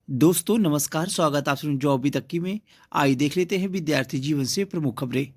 दोस्तों नमस्कार, स्वागत आप सुन जॉब अभी तक की में। आइए देख लेते हैं विद्यार्थी जीवन से प्रमुख खबरें।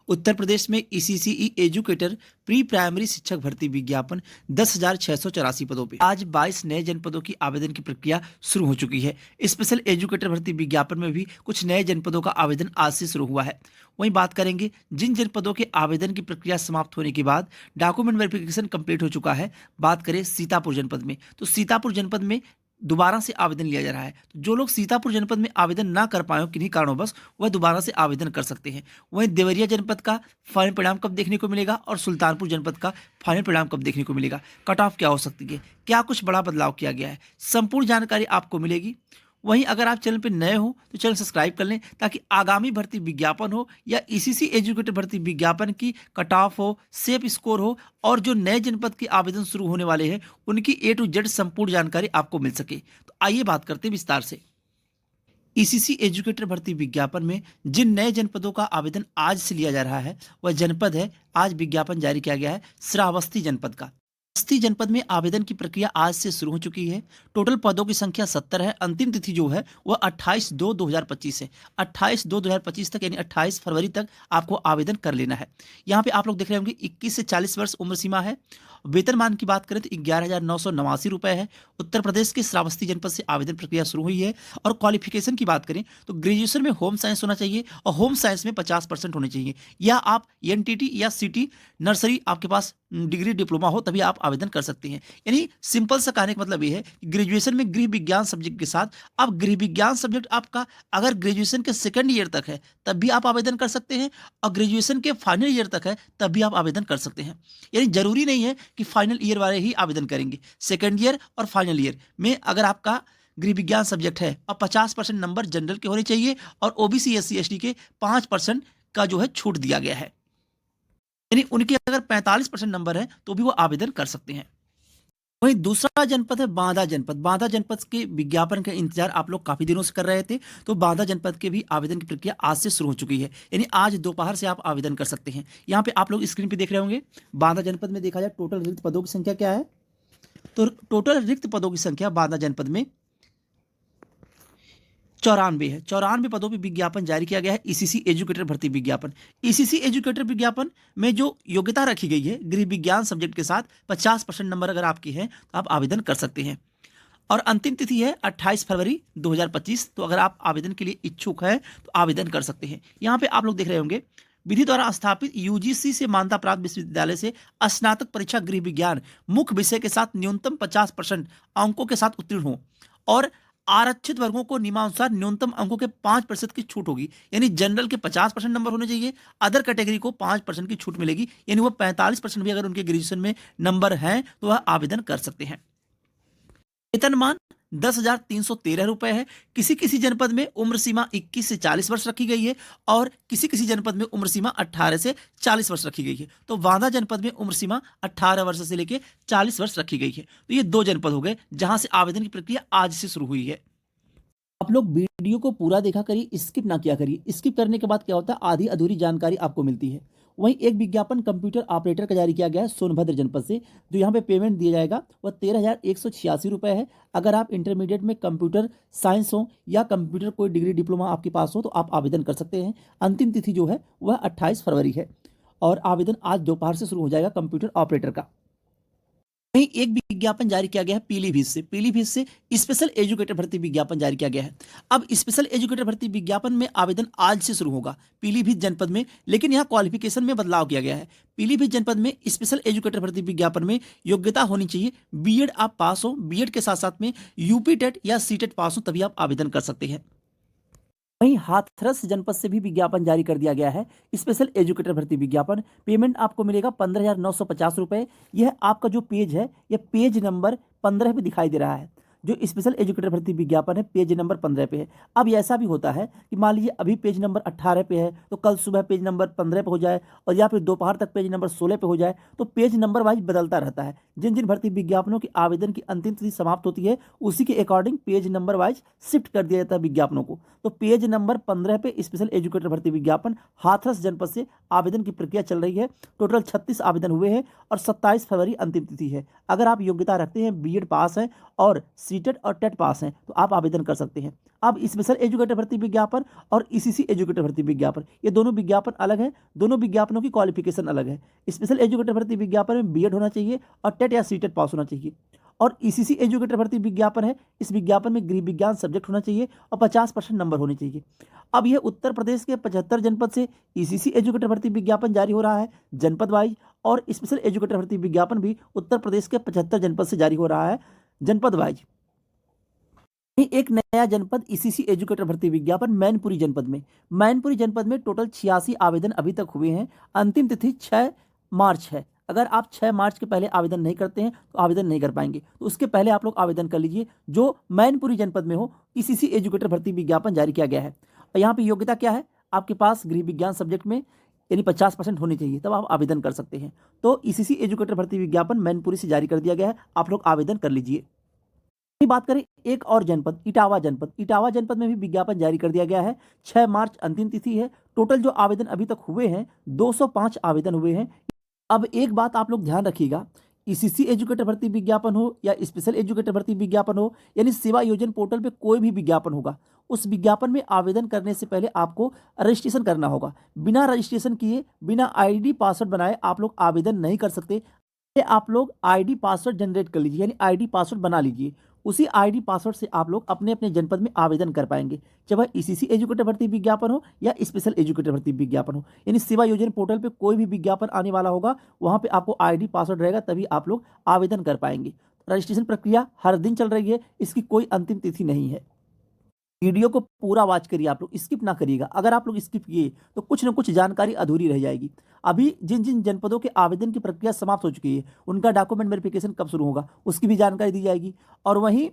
उत्तर प्रदेश में ईसीसीई एजुकेटर प्री प्राइमरी शिक्षक भर्ती विज्ञापन 10,684 पदों पे आज 22 नए जनपदों की आवेदन की प्रक्रिया शुरू हो चुकी है। स्पेशल एजुकेटर भर्ती विज्ञापन में भी कुछ नए जनपदों का आवेदन आज से शुरू हुआ है। वहीं बात करेंगे जिन जनपदों के आवेदन की प्रक्रिया समाप्त होने के बाद डॉक्यूमेंट वेरिफिकेशन कंप्लीट हो चुका है। बात करें सीतापुर जनपद में, तो सीतापुर जनपद में दोबारा से आवेदन लिया जा रहा है। तो जो लोग सीतापुर जनपद में आवेदन ना कर पाए हो किन्हीं कारणों वह दोबारा से आवेदन कर सकते हैं। वहीं देवरिया जनपद का फाइनल परिणाम कब देखने को मिलेगा और सुल्तानपुर जनपद का फाइनल परिणाम कब देखने को मिलेगा, कट ऑफ क्या हो सकती है, क्या कुछ बड़ा बदलाव किया गया है, संपूर्ण जानकारी आपको मिलेगी। वहीं अगर आप चैनल पर नए हो तो चैनल सब्सक्राइब कर लें ताकि आगामी भर्ती विज्ञापन हो या ईसीसी एजुकेटर भर्ती विज्ञापन की कट ऑफ हो, सेफ स्कोर हो और जो नए जनपद के आवेदन शुरू होने वाले हैं उनकी ए टू जेड संपूर्ण जानकारी आपको मिल सके। तो आइए बात करते हैं विस्तार से। ईसीसी एजुकेटर भर्ती विज्ञापन में जिन नए जनपदों का आवेदन आज से लिया जा रहा है वह जनपद है, आज विज्ञापन जारी किया गया है श्रावस्ती जनपद का। बस्ती जनपद में आवेदन की प्रक्रिया आज से शुरू हो चुकी है। टोटल पदों की संख्या 70 है। अंतिम तिथि जो है वह 28/2/2025 है। 28/2/2025 तक यानी 28 फरवरी तक आपको आवेदन कर लेना है। यहाँ पे आप लोग देख रहे होंगे 21 से 40 वर्ष उम्र सीमा है। वेतनमान की बात करें तो 11,989 रुपए है। उत्तर प्रदेश के श्रावस्ती जनपद से आवेदन प्रक्रिया शुरू हुई है। और क्वालिफिकेशन की बात करें तो ग्रेजुएशन में होम साइंस होना चाहिए और होम साइंस में 50% होने चाहिए, या आप एनटीटी या सिटी नर्सरी आपके पास डिग्री डिप्लोमा हो तभी आप आवेदन कर सकते हैं। यानी सिंपल सा कहने का मतलब ये है कि ग्रेजुएशन में गृह विज्ञान सब्जेक्ट के साथ अब गृह विज्ञान सब्जेक्ट आपका अगर ग्रेजुएशन के सेकंड ईयर तक है तब भी आप आवेदन कर सकते हैं और ग्रेजुएशन के फाइनल ईयर तक है तब भी आप आवेदन कर सकते हैं। यानी जरूरी नहीं है कि फाइनल ईयर वाले ही आवेदन करेंगे। सेकेंड ईयर और फाइनल ईयर में अगर आपका गृह विज्ञान सब्जेक्ट है और 50% नंबर जनरल के होने चाहिए और ओबीसी एससी एसटी के 5% का जो है छूट दिया गया है, यानी उनके अगर 45% नंबर है तो भी वो आवेदन कर सकते हैं। वहीं दूसरा जनपद है बांदा जनपद। बांदा जनपद के विज्ञापन का इंतजार आप लोग काफी दिनों से कर रहे थे, तो बांदा जनपद के भी आवेदन की प्रक्रिया आज से शुरू हो चुकी है, यानी आज दोपहर से आप आवेदन कर सकते हैं। यहाँ पे आप लोग स्क्रीन पे देख रहे होंगे बांदा जनपद में देखा जाए टोटल रिक्त पदों की संख्या क्या है। तो टोटल रिक्त पदों की संख्या बांदा जनपद में 94 है। 94 पदों पर विज्ञापन जारी किया गया है। ईसीसी एजुकेटर भर्ती विज्ञापन, ईसीसी एजुकेटर विज्ञापन में जो योग्यता रखी गई है गृह विज्ञान सब्जेक्ट के साथ 50% नंबर अगर आपके हैं तो आप आवेदन कर सकते हैं। और अंतिम तिथि है 28 फरवरी 2025। तो अगर आप आवेदन के लिए इच्छुक हैं तो आवेदन कर सकते हैं। यहाँ पे आप लोग देख रहे होंगे विधि द्वारा स्थापित यूजीसी से मान्यता प्राप्त विश्वविद्यालय से स्नातक परीक्षा गृह विज्ञान मुख्य विषय के साथ न्यूनतम 50% अंकों के साथ उत्तीर्ण हो और आरक्षित वर्गों को नियमानुसार न्यूनतम अंकों के 5% की छूट होगी। यानी जनरल के 50% नंबर होने चाहिए, अदर कैटेगरी को 5% की छूट मिलेगी, यानी वो 45% भी अगर उनके ग्रेजुएशन में नंबर हैं तो वह आवेदन कर सकते हैं। वेतनमान 10,313 रुपए है। किसी किसी जनपद में उम्र सीमा 21 से 40 वर्ष रखी गई है और किसी किसी जनपद में उम्र सीमा 18 से 40 वर्ष रखी गई है। तो बांदा जनपद में उम्र सीमा 18 वर्ष से लेकर 40 वर्ष रखी गई है। तो ये दो जनपद हो गए जहां से आवेदन की प्रक्रिया आज से शुरू हुई है। आप लोग वीडियो को पूरा देखा करिए, स्किप ना किया करिए। स्किप करने के बाद क्या होता है, आधी अधूरी जानकारी आपको मिलती है। वहीं एक विज्ञापन कंप्यूटर ऑपरेटर का जारी किया गया है सोनभद्र जनपद से। जो यहाँ पे पेमेंट दिया जाएगा वह 13,186 रुपये है। अगर आप इंटरमीडिएट में कंप्यूटर साइंस हो या कंप्यूटर कोई डिग्री डिप्लोमा आपके पास हो तो आप आवेदन कर सकते हैं। अंतिम तिथि जो है वह 28 फरवरी है और आवेदन आज दोपहर से शुरू हो जाएगा कंप्यूटर ऑपरेटर का। वहीं एक विज्ञापन जारी किया गया है पीलीभीत से स्पेशल एजुकेटर भर्ती विज्ञापन जारी किया गया है। अब स्पेशल एजुकेटर भर्ती विज्ञापन में आवेदन आज से शुरू होगा पीलीभीत जनपद में, लेकिन यहाँ क्वालिफिकेशन में बदलाव किया गया है। पीलीभीत जनपद में स्पेशल एजुकेटर भर्ती विज्ञापन में योग्यता होनी चाहिए बीएड आप पास हो, बीएड के साथ साथ में यूपी टेट या सीटेट पास हो तभी आप आवेदन कर सकते हैं। वहीं हाथरस जनपद से भी विज्ञापन जारी कर दिया गया है स्पेशल एजुकेटर भर्ती विज्ञापन। पेमेंट आपको मिलेगा 15,950 रुपये। यह आपका जो पेज है यह पेज नंबर 15 पे दिखाई दे रहा है। जो स्पेशल एजुकेटर भर्ती विज्ञापन है पेज नंबर 15 पे है। अब ऐसा भी होता है कि मान लीजिए अभी पेज नंबर 18 पे है तो कल सुबह पेज नंबर 15 पे हो जाए और या फिर दोपहर तक पेज नंबर 16 पे हो जाए, तो पेज नंबर वाइज बदलता रहता है। जिन जिन भर्ती विज्ञापनों की आवेदन की अंतिम तिथि समाप्त होती है उसी के according page number wise shift कर दिया जाता है विज्ञापनों को। तो पेज नंबर 15 पे स्पेशल एजुकेटर भर्ती विज्ञापन हाथरस जनपद से आवेदन की प्रक्रिया चल रही है। टोटल 36 आवेदन हुए हैं और 27 फरवरी अंतिम तिथि है। अगर आप योग्यता रखते हैं, बीएड पास हैं और सीटेट और टेट पास हैं तो आप आवेदन कर सकते हैं। अब स्पेशल एजुकेटर भर्ती विज्ञापन और ईसीसी एजुकेटर भर्ती विज्ञापन, ये दोनों विज्ञापन अलग है, दोनों विज्ञापनों की क्वालिफिकेशन अलग है। स्पेशल एजुकेटर भर्ती विज्ञापन में बीएड होना चाहिए और टेट या सीटेट पास होना चाहिए। और ईसीसी एजुकेटर भर्ती विज्ञापन है, इस विज्ञापन में गृह विज्ञान सब्जेक्ट होना चाहिए और 50% नंबर होने चाहिए। अब यह उत्तर प्रदेश के 75 जनपद से ईसीसी एजुकेटर भर्ती विज्ञापन जारी हो रहा है जनपद वाइज, और स्पेशल एजुकेटर भर्ती विज्ञापन भी उत्तर प्रदेश के 75 जनपद से जारी हो रहा है जनपद वाइज। एक नया जनपद ईसीसी एजुकेटर भर्ती विज्ञापन मैनपुरी जनपद में टोटल 86 आवेदन अभी तक हुए हैं। अंतिम तिथि 6 मार्च है। अगर आप 6 मार्च के पहले आवेदन नहीं करते हैं तो आवेदन नहीं कर पाएंगे, तो उसके पहले आप लोग आवेदन कर लीजिए जो मैनपुरी जनपद में हो। ईसीसी एजुकेटर भर्ती विज्ञापन जारी किया गया है। और यहाँ पे योग्यता क्या है, आपके पास गृह विज्ञान सब्जेक्ट में यानी 50% होनी चाहिए, तब आप आवेदन कर सकते हैं। तो ईसीसी एजुकेटर भर्ती विज्ञापन मैनपुरी से जारी कर दिया गया है, आप लोग आवेदन कर लीजिए। बात करें एक और जनपद इटावा जनपद में भी विज्ञापन जारी कर दिया गया है। 6 मार्च अंतिम तिथि है। टोटल जो आवेदन अभी तक हुए हैं 205 आवेदन हुए हैं। अब एक बात आप लोग ध्यान रखिएगा, ईसीसी एजुकेटर भर्ती विज्ञापन हो या स्पेशल एजुकेटर भर्ती विज्ञापन हो, यानी सेवा योजन पोर्टल पे कोई भी विज्ञापन होगा, उस विज्ञापन में आवेदन करने से पहले आपको रजिस्ट्रेशन करना होगा। बिना रजिस्ट्रेशन किए, बिना आईडी पासवर्ड बनाए आप लोग आवेदन नहीं कर सकते। आप लोग आईडी पासवर्ड जनरेट कर लीजिए, यानी आईडी पासवर्ड बना लीजिए। उसी आईडी पासवर्ड से आप लोग अपने अपने जनपद में आवेदन कर पाएंगे, चाहे वह ईसीसी एजुकेटर भर्ती विज्ञापन हो या स्पेशल एजुकेटर भर्ती विज्ञापन हो। यानी सेवा योजना पोर्टल पे कोई भी विज्ञापन आने वाला होगा, वहां पे आपको आईडी पासवर्ड रहेगा, तभी आप लोग आवेदन कर पाएंगे। रजिस्ट्रेशन प्रक्रिया हर दिन चल रही है, इसकी कोई अंतिम तिथि नहीं है। वीडियो को पूरा वॉच करिए, आप लोग स्किप ना करिएगा। अगर आप लोग स्किप किए तो कुछ ना कुछ जानकारी अधूरी रह जाएगी। अभी जिन जिन जनपदों के आवेदन की प्रक्रिया समाप्त हो चुकी है, उनका डॉक्यूमेंट वेरिफिकेशन कब शुरू होगा उसकी भी जानकारी दी जाएगी। और वहीं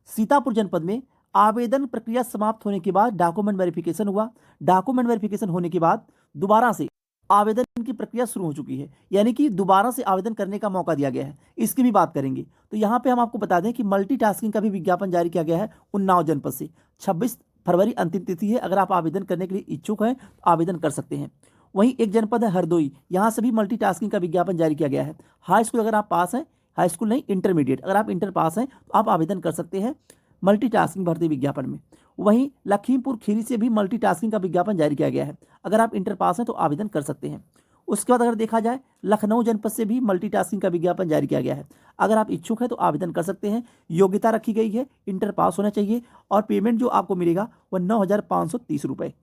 सीतापुर जनपद में आवेदन प्रक्रिया समाप्त होने के बाद डॉक्यूमेंट वेरिफिकेशन हुआ। डॉक्यूमेंट वेरिफिकेशन होने के बाद दोबारा से आवेदन की प्रक्रिया शुरू हो चुकी है, यानी कि दोबारा से आवेदन करने का मौका दिया गया है। इसकी भी बात करेंगे। तो यहाँ पे हम आपको बता दें कि मल्टीटास्किंग का भी विज्ञापन जारी किया गया है उन्नाव जनपद से। 26 फरवरी अंतिम तिथि है। अगर आप आवेदन करने के लिए इच्छुक हैं तो आवेदन कर सकते हैं। वहीं एक जनपद है हरदोई, यहाँ से भी मल्टीटास्किंग का विज्ञापन जारी किया गया है। हाई स्कूल अगर आप पास हैं, हाई स्कूल नहीं इंटरमीडिएट, अगर आप इंटर पास हैं तो आप आवेदन कर सकते हैं मल्टीटास्किंग भर्ती विज्ञापन में। वहीं लखीमपुर खीरी से भी मल्टीटास्किंग का विज्ञापन जारी किया गया है। अगर आप इंटर पास हैं तो आवेदन कर सकते हैं। उसके बाद अगर देखा जाए लखनऊ जनपद से भी मल्टीटास्किंग का विज्ञापन जारी किया गया है। अगर आप इच्छुक हैं तो आवेदन कर सकते हैं। योग्यता रखी गई है, इंटर पास होना चाहिए, और पेमेंट जो आपको मिलेगा वह 9,530 रुपये।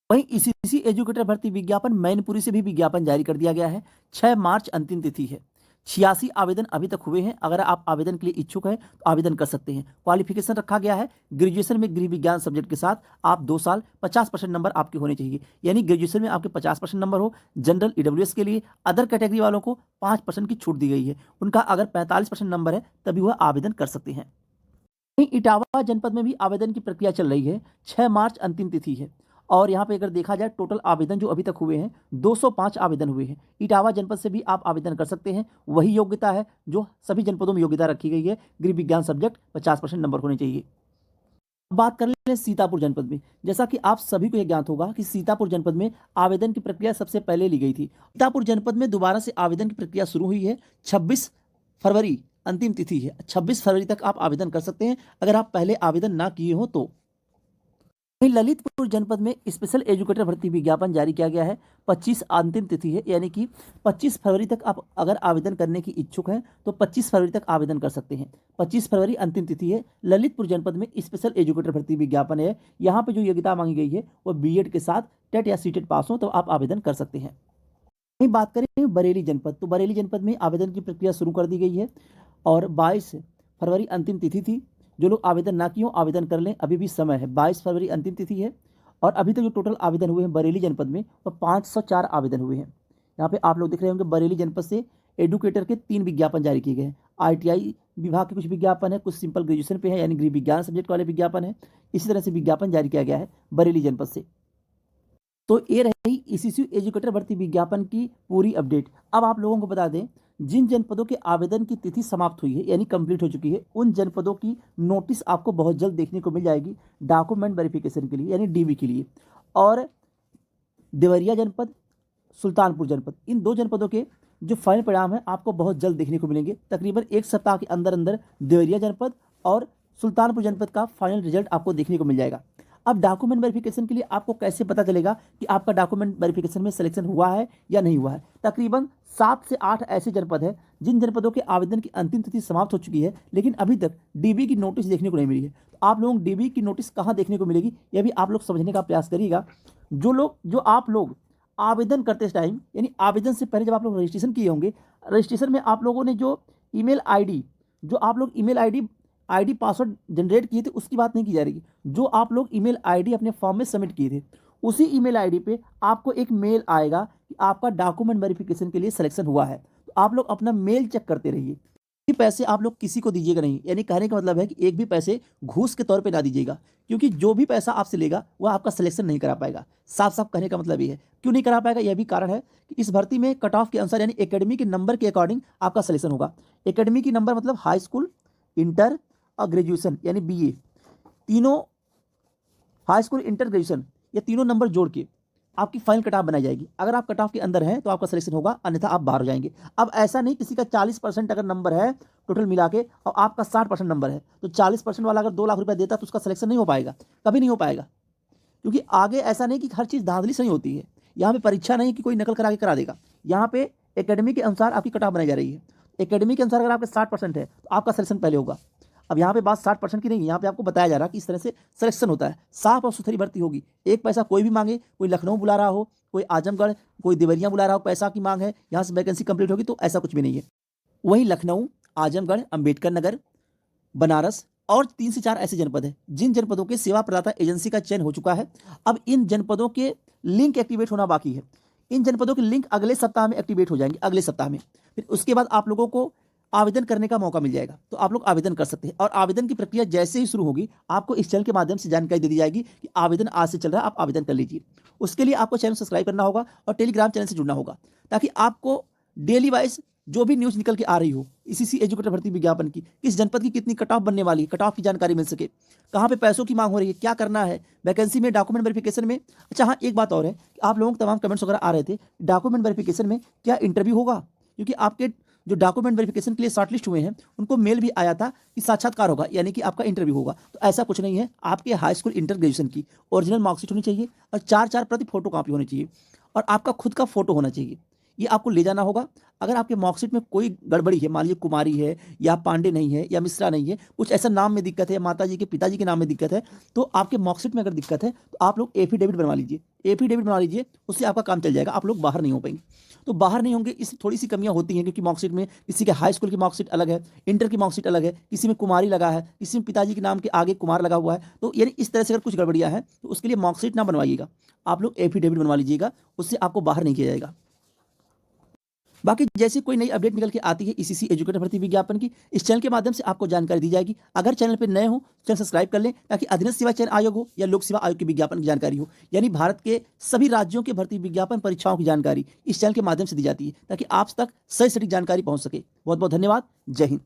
वहीं ईसीसी एजुकेटर भर्ती विज्ञापन मैनपुरी से भी विज्ञापन जारी कर दिया गया है। 6 मार्च अंतिम तिथि है। 86 आवेदन अभी तक हुए हैं। अगर आप आवेदन के लिए इच्छुक हैं तो आवेदन कर सकते हैं। क्वालिफिकेशन रखा गया है ग्रेजुएशन में गृह विज्ञान सब्जेक्ट के साथ आप 2 साल 50% नंबर आपके होने चाहिए, यानी ग्रेजुएशन में आपके 50% नंबर हो। जनरल ईडब्ल्यूएस के लिए अदर कैटेगरी वालों को 5% की छूट दी गई है। उनका अगर 45% नंबर है तभी वह आवेदन कर सकते हैं। इटावा जनपद में भी आवेदन की प्रक्रिया चल रही है। 6 मार्च अंतिम तिथि है। और यहाँ पे अगर देखा जाए टोटल आवेदन जो अभी तक हुए हैं 205 आवेदन हुए हैं। इटावा जनपद से भी आप आवेदन कर सकते हैं। वही योग्यता है जो सभी जनपदों में योग्यता रखी गई है, गृह विज्ञान सब्जेक्ट 50% नंबर होने चाहिए। बात कर लें सीतापुर जनपद में। जैसा कि आप सभी को यह ज्ञात होगा कि सीतापुर जनपद में आवेदन की प्रक्रिया सबसे पहले ली गई थी। सीतापुर जनपद में दोबारा से आवेदन की प्रक्रिया शुरू हुई है। 26 फरवरी अंतिम तिथि है। 26 फरवरी तक आप आवेदन कर सकते हैं अगर आप पहले आवेदन ना किए हो तो। ललितपुर जनपद में स्पेशल एजुकेटर भर्ती विज्ञापन जारी किया गया है। 25 अंतिम तिथि है, यानी कि 25 फरवरी तक आप अगर आवेदन करने की इच्छुक हैं तो 25 फरवरी तक आवेदन कर सकते हैं। 25 फरवरी अंतिम तिथि है। ललितपुर जनपद में स्पेशल एजुकेटर भर्ती विज्ञापन है। यहाँ पे जो योग्यता मांगी गई है वो बीएड के साथ टेट या सीटेट पास हो तो आप आवेदन कर सकते हैं। वहीं बात करें बरेली जनपद, तो बरेली जनपद में आवेदन की प्रक्रिया शुरू कर दी गई है और 22 फरवरी अंतिम तिथि थी। जो लोग आवेदन ना किए आवेदन कर लें, अभी भी समय है। 22 फरवरी अंतिम तिथि है। और अभी तक जो टोटल आवेदन हुए हैं बरेली जनपद में वो 504 आवेदन हुए हैं। यहाँ पे आप लोग देख रहे होंगे बरेली जनपद से एडुकेटर के 3 विज्ञापन जारी किए गए हैं। आईटीआई विभाग के कुछ विज्ञापन है, कुछ सिंपल ग्रेजुएशन पे है यानी गृह विज्ञान सब्जेक्ट वाले विज्ञापन है। इसी तरह से विज्ञापन जारी किया गया है बरेली जनपद से। तो ये रही ईसीसी एजुकेटर भर्ती विज्ञापन की पूरी अपडेट। अब आप लोगों को बता दें जिन जनपदों के आवेदन की तिथि समाप्त हुई है यानी कंप्लीट हो चुकी है, उन जनपदों की नोटिस आपको बहुत जल्द देखने को मिल जाएगी डॉक्यूमेंट वेरिफिकेशन के लिए यानी डीवी के लिए। और देवरिया जनपद, सुल्तानपुर जनपद, इन 2 जनपदों के जो फाइनल परिणाम है आपको बहुत जल्द देखने को मिलेंगे। तकरीबन 1 सप्ताह के अंदर अंदर देवरिया जनपद और सुल्तानपुर जनपद का फाइनल रिजल्ट आपको देखने को मिल जाएगा। अब डॉक्यूमेंट वेरिफिकेशन के लिए आपको कैसे पता चलेगा कि आपका डॉक्यूमेंट वेरिफिकेशन में सिलेक्शन हुआ है या नहीं हुआ है? तकरीबन 7 से 8 ऐसे जनपद हैं जिन जनपदों के आवेदन की अंतिम तिथि समाप्त हो चुकी है, लेकिन अभी तक डीबी की नोटिस देखने को नहीं मिली है। तो आप लोगों को डीबी की नोटिस कहाँ देखने को मिलेगी, यह भी आप लोग समझने का प्रयास करिएगा। जो आप लोग आवेदन करते इस टाइम, यानी आवेदन से पहले जब आप लोग रजिस्ट्रेशन किए होंगे, रजिस्ट्रेशन में आप लोगों ने जो ईमेल आईडी जो आप लोग ईमेल आईडी पासवर्ड जनरेट किए थे उसकी बात नहीं की जा रही। जो आप लोग ईमेल आईडी अपने फॉर्म में सबमिट किए थे, उसी ईमेल आईडी पे आपको एक मेल आएगा कि आपका डॉक्यूमेंट वेरिफिकेशन के लिए सिलेक्शन हुआ है। तो आप लोग अपना मेल चेक करते रहिए। ये पैसे आप लोग किसी को दीजिएगा नहीं, यानी कहने का मतलब है कि एक भी पैसे घूस के तौर पे ना दीजिएगा, क्योंकि जो भी पैसा आपसे लेगा वह आपका सिलेक्शन नहीं करा पाएगा। साफ साफ कहने का मतलब ये है। क्यों नहीं करा पाएगा? यह भी कारण है कि इस भर्ती में कट ऑफ के अनुसार, यानी एकेडमी के नंबर के अकॉर्डिंग आपका सिलेक्शन होगा। एकेडमी की नंबर मतलब हाई स्कूल, इंटर और ग्रेजुएशन यानी बीए, तीनों हाई स्कूल, इंटर, ग्रेजुएशन, ये तीनों नंबर जोड़ के आपकी फाइनल कट ऑफ बनाई जाएगी। अगर आप कट ऑफ के अंदर हैं तो आपका सिलेक्शन होगा, अन्यथा आप बाहर हो जाएंगे। अब ऐसा नहीं, किसी का 40% अगर नंबर है टोटल मिला के और आपका 60% नंबर है, तो 40% वाला अगर 2 लाख रुपया देता तो उसका सिलेक्शन नहीं हो पाएगा, कभी नहीं हो पाएगा। क्योंकि आगे ऐसा नहीं कि हर चीज़ धांधली से नहीं होती है। यहाँ पे परीक्षा नहीं कि कोई नकल करा के करा देगा। यहाँ पे एकेडमी के अनुसार आपकी कट ऑफ बनाई जा रही है। एकेडमी के अनुसार अगर आपके 60% है तो आपका सिलेक्शन पहले होगा। अब यहाँ पे बात 60% की नहीं है, यहाँ पे आपको बताया जा रहा है कि इस तरह से सिलेक्शन होता है। साफ और सुथरी भर्ती होगी। एक पैसा कोई भी मांगे, कोई लखनऊ बुला रहा हो, कोई आजमगढ़, कोई देवरिया बुला रहा हो, पैसा की मांग है, यहाँ से वैकेंसी कंप्लीट होगी, तो ऐसा कुछ भी नहीं है। वहीं लखनऊ, आजमगढ़, अंबेडकर नगर, बनारस और 3 से 4 ऐसे जनपद हैं जिन जनपदों के सेवा प्रदाता एजेंसी का चयन हो चुका है। अब इन जनपदों के लिंक एक्टिवेट होना बाकी है। इन जनपदों के लिंक अगले सप्ताह में एक्टिवेट हो जाएंगे, अगले सप्ताह में। फिर उसके बाद आप लोगों को आवेदन करने का मौका मिल जाएगा, तो आप लोग आवेदन कर सकते हैं। और आवेदन की प्रक्रिया जैसे ही शुरू होगी, आपको इस चैनल के माध्यम से जानकारी दे दी जाएगी कि आवेदन आज से चल रहा है, आप आवेदन कर लीजिए। उसके लिए आपको चैनल सब्सक्राइब करना होगा और टेलीग्राम चैनल से जुड़ना होगा, ताकि आपको डेली वाइज जो भी न्यूज़ निकल के आ रही हो ईसीसी एजुकेटर भर्ती विज्ञापन की, किस जनपद की कितनी कट ऑफ बनने वाली है, कट ऑफ की जानकारी मिल सके, कहाँ पे पैसों की मांग हो रही है, क्या करना है वैकेंसी में, डॉक्यूमेंट वेरिफिकेशन में। अच्छा हाँ, एक बात और है कि आप लोगों के तमाम कमेंट्स वगैरह आ रहे थे, डॉक्यूमेंट वेरिफिकेशन में क्या इंटरव्यू होगा? क्योंकि आपके जो डॉक्यूमेंट वेरिफिकेशन के लिए शॉर्टलिस्ट हुए हैं उनको मेल भी आया था कि साक्षात्कार होगा, यानी कि आपका इंटरव्यू होगा। तो ऐसा कुछ नहीं है। आपके हाई स्कूल, इंटर, ग्रेजुएशन की ओरिजिनल मार्कशीट होनी चाहिए और 4 प्रति फोटो कॉपी होनी चाहिए और आपका खुद का फोटो होना चाहिए। ये आपको ले जाना होगा। अगर आपके मार्कशीट में कोई गड़बड़ी है, मान लीजिए कुमारी है या पांडे नहीं है या मिश्रा नहीं है, कुछ ऐसा नाम में दिक्कत है, माता जी के पिताजी के नाम में दिक्कत है, तो आपके मार्कशीट में अगर दिक्कत है तो आप लोग एफिडेविट बनवा लीजिए। एफिडेविट बनवा लीजिए, उससे आपका काम चल जाएगा। आप लोग बाहर नहीं हो पाएंगे। तो बाहर नहीं होंगे, इस थोड़ी सी कमियां होती हैं, क्योंकि मार्कशीट में किसी के हाई स्कूल की मार्कशीट अलग है, इंटर की मार्कशीट अलग है, किसी में कुमारी लगा है, किसी में पिताजी के नाम के आगे कुमार लगा हुआ है। तो यानी इस तरह से अगर कुछ गड़बड़ियां हैं तो उसके लिए मार्कशीट ना बनवाइएगा, आप लोग एफिडेविट बनवा लीजिएगा, उससे आपको बाहर नहीं किया जाएगा। बाकी जैसे कोई नई अपडेट निकल के आती है ईसीसी एजुकेटर भर्ती विज्ञापन की, इस चैनल के माध्यम से आपको जानकारी दी जाएगी। अगर चैनल पर नए हो, चैनल सब्सक्राइब कर लें, ताकि अधीनस्थ सेवा चयन आयोग हो या लोक सेवा आयोग के विज्ञापन की जानकारी हो, यानी भारत के सभी राज्यों के भर्ती विज्ञापन परीक्षाओं की जानकारी इस चैनल के माध्यम से दी जाती है, ताकि आप तक सही सटीक जानकारी पहुंच सके। बहुत बहुत धन्यवाद। जय हिंद।